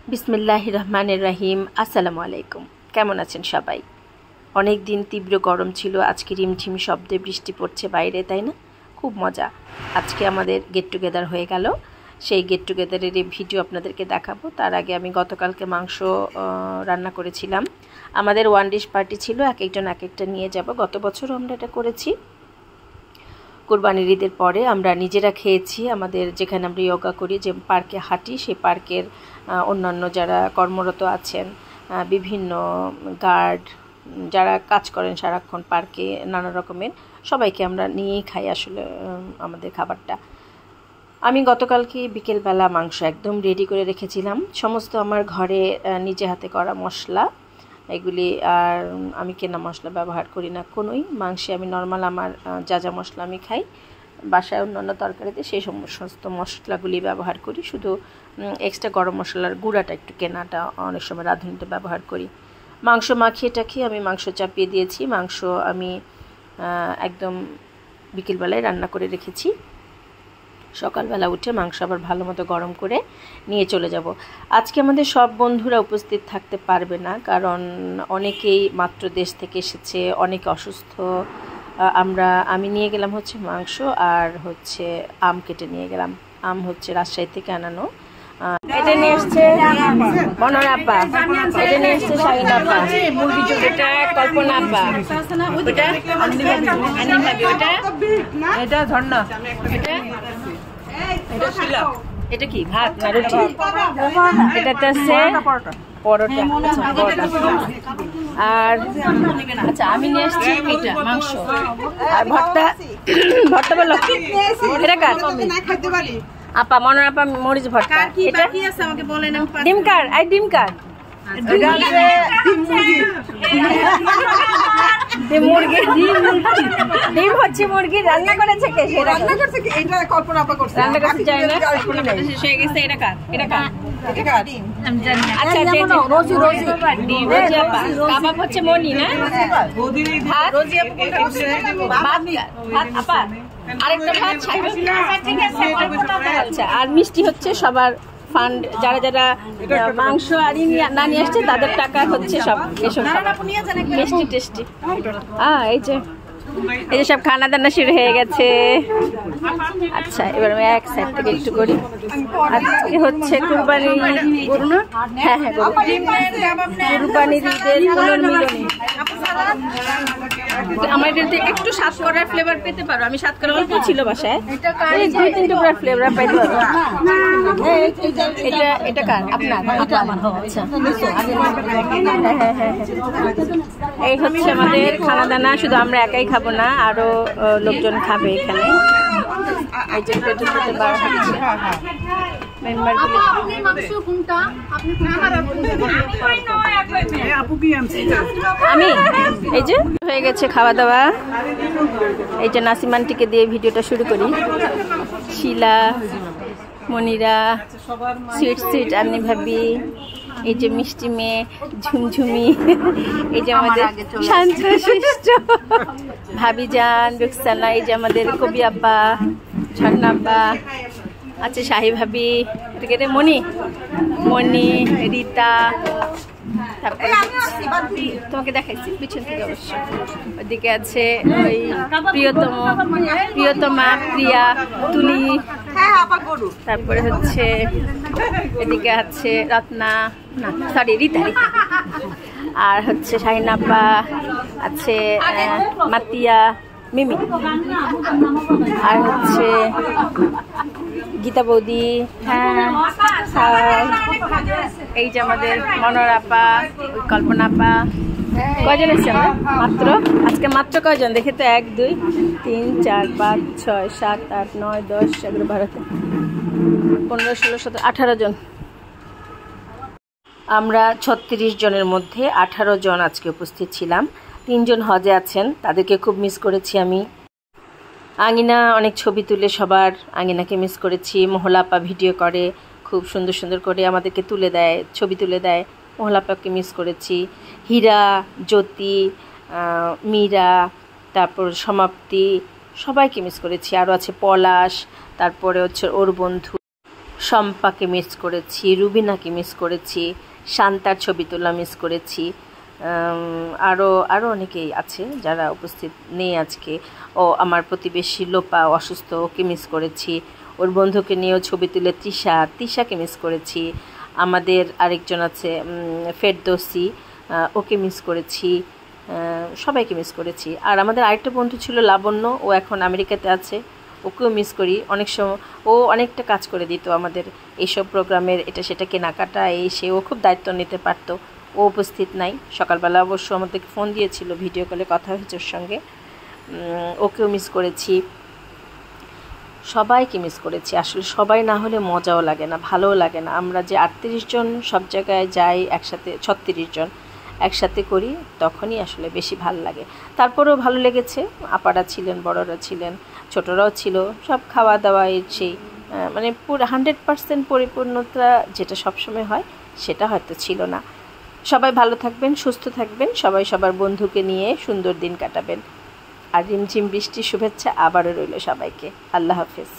বিসমিল্লাহির রহমানির রহিম। আসসালামু আলাইকুম। কেমন আছেন সবাই? অনেক দিন তীব্র গরম ছিল, আজকে রিমঝিম শব্দে বৃষ্টি পড়ছে বাইরে, তাই না? খুব মজা। আজকে আমাদের গেট টুগেদার হয়ে গেল। সেই গেট টুগেদারের এই ভিডিও আপনাদেরকে দেখাবো। তার আগে আমি গতকালকে মাংস রান্না করেছিলাম। আমাদের ওয়ান ডিশ পার্টি ছিল, এক একজন এক একটা নিয়ে যাব। গত বছরও আমরা এটা করেছি। কুরবানির ঈদের পরে আমরা নিজেরা খেয়েছি। আমাদের যেখানে আমরা যোগা করি, যে পার্কে হাঁটি, সেই পার্কের অন্যান্য যারা কর্মরত আছেন, বিভিন্ন গার্ড যারা কাজ করেন সারাক্ষণ পার্কে, নানা রকমের সবাইকে আমরা নিয়েই খাই আসলে আমাদের খাবারটা। আমি গতকালকে বিকেলবেলা মাংস একদম রেডি করে রেখেছিলাম। সমস্ত আমার ঘরে নিজে হাতে করা মশলা এগুলি, আর আমি কেনা মশলা ব্যবহার করি না কোনোই। মাংসে আমি নর্মাল আমার যা যা মশলা আমি খাই বাসায় অন্যান্য তরকারিতে সেই সমস্ত মশলাগুলি ব্যবহার করি। শুধু এক্সট্রা গরম মশলার গুঁড়াটা একটু কেনাটা অনেক সময় রাঁধুনিতে ব্যবহার করি। মাংস মাখিয়ে টাখিয়ে আমি মাংস চাপিয়ে দিয়েছি। মাংস আমি একদম বিকেলবেলায় রান্না করে রেখেছি। সকালবেলা উঠে মাংস আবার ভালো মতো গরম করে নিয়ে চলে যাব। আজকে আমাদের সব বন্ধুরা উপস্থিত থাকতে পারবে না, কারণ অনেকেই মাত্র দেশ থেকে এসেছে, অনেকে অসুস্থ। আমি নিয়ে গেলাম হচ্ছে মাংস, আর হচ্ছে আম কেটে নিয়ে গেলাম। আম হচ্ছে রাজশাহী থেকে আনানো। এটা নিয়ে এসছে মনোরা আপা, এটা নিয়ে এসছে শাহিন আপা, এটা কল্পনা আপা, ওটা আন্নি ভাবি, এটা ঝর্ণা, এটা কি ভাত না রুটি? এটাতে আছে পরোটা। আর আচ্ছা, আমি নিয়ে এসছি এটা মাংস আর ভর্তা। ভর্তা বলো এটা কার? আপা মনোর আপা মরিচ ভর্তা। এটা ডিম কার? আই ডিম কার? ডিম হচ্ছে মুরগি। রান্না করেছে কে? রান্না করছে এটা কল্পনা আপা করছে। রান্না করতে চাই না, শেষ হয়ে গেছে। এটা কার? এটা কার? আচ্ছা, রোজি আপা। কাবাব হচ্ছে মনি না? আরেকটা ভাত। আচ্ছা, আর মিষ্টি হচ্ছে সবার ফান্ড, যারা যারা মাংস আর না নিয়ে আসছে তাদের টাকা হচ্ছে সব এসব মিষ্টি টেস্টি। এই যে সব খানা দানা শুরু হয়ে গেছে। আচ্ছা, এবার আমি এক সাইড থেকে একটু করি। আজকে হচ্ছে কুরবানির, হ্যাঁ হ্যাঁ কুরবানির ঈদের পুনর্মিলনী। আমার এটাতে একটু সাত করার ফ্লেভার পেতে পারো। আমি সাত করা অল্প ছিল বাসায়, এই 2-3 টুকরা ফ্লেভার পাইতে পারো। এটা কার? আপনার? আচ্ছা, এই হচ্ছে আমাদের খানা দানা। শুধু আমরা একাই খাবো না, আরো লোকজন খাবে এখানে। এই যে আমি এই যে হয়ে গেছে খাওয়া দাওয়া। এই যে নাসিমানটিকে দিয়ে ভিডিওটা শুরু করি। শিলা, মনিরা, সুইট আন্নি ভাবি, এই যে মিষ্টি মেয়ে ঝুমঝুমি, এই যে আমাদের শান্ত শিষ্ট ভাবি যান রুকসানা, এই যে আমাদের কবি আব্বা, ঝর্ণা আব্বা, আচ্ছা শাহি ভাবি, এটাকে মনি, রীতা, তারপরে তোমাকে দেখাইছি পিছন থেকে অবশ্য। ওইদিকে আছে ওই প্রিয়তমা, প্রিয়া, তুলি, তারপরে হচ্ছে এদিকে আছে রত্না, না সরি রীতা, আর হচ্ছে শাহিন আপা, আছে মাতিয়া, মিমি, আর হচ্ছে গীতা বৌদি, হ্যাঁ, এই যে আমাদের মনোর আপা, কল্পনা আপা। কয়জন এসছে আমরা? আজকে মাত্র কয়জন দেখে তো? 1 2 3 4 5 6 7 8 9 10 11 12 15 16 17 18 জন। আমরা 36 জনের মধ্যে 18 জন আজকে উপস্থিত ছিলাম। 3 জন হজে আছেন, তাদেরকে খুব মিস করেছি আমি। আঙিনা অনেক ছবি তুলে সবার আঙিনাকে মিস করেছি। মহলা আপা ভিডিও করে, খুব সুন্দর সুন্দর করে আমাদেরকে তুলে দেয়, ছবি তুলে দেয়। মহলা আপাকে মিস করেছি। হীরা, জ্যোতি, মীরা, তারপর সমাপ্তি, সবাইকে মিস করেছি। আরও আছে পলাশ, তারপরে হচ্ছে ওর বন্ধু, শম্পাকে মিস করেছি, রুবিনাকে মিস করেছি, শান্তার ছবি তোলা মিস করেছি, আরও অনেকেই আছে যারা উপস্থিত নেই আজকে। ও আমার প্রতিবেশী লোপা অসুস্থ, ওকে মিস করেছি। ওর বন্ধুকে নিয়েও ছবি তুলে তিশাকে মিস করেছি। আমাদের আরেকজন আছে ফেরদৌসি, ওকে মিস করেছি। সবাইকে মিস করেছি। আর আমাদের আরেকটা বন্ধু ছিল লাবণ্য, ও এখন আমেরিকাতে আছে, ওকেও মিস করি। অনেক সময় ও অনেকটা কাজ করে দিত আমাদের এইসব প্রোগ্রামের, এটা সেটা কেনাকাটা ও খুব দায়িত্ব নিতে পারতো। ও উপস্থিত নাই। সকালবেলা অবশ্য আমাদেরকে ফোন দিয়েছিল, ভিডিও কলে কথা হয়েছে ওর সঙ্গে। ওকেও মিস করেছি। সবাইকে মিস করেছি। আসলে সবাই না হলে মজাও লাগে না, ভালোও লাগে না। আমরা যে 38 জন সব জায়গায় যাই একসাথে, 36 জন একসাথে করি, তখনই আসলে বেশি ভালো লাগে। তারপরেও ভালো লেগেছে, আপারা ছিলেন, বড়রা ছিলেন, ছোটরাও ছিল, সব খাওয়া দাওয়া সেই মানে পুরো 100% পরিপূর্ণতা যেটা সবসময় হয় সেটা হয়তো ছিল না। সবাই ভালো থাকবেন, সুস্থ থাকবেন, সবাই সবার বন্ধুকে নিয়ে সুন্দর দিন কাটাবেন। আর রিমঝিম বৃষ্টির শুভেচ্ছা আবারও রইল সবাইকে। আল্লাহ হাফেজ।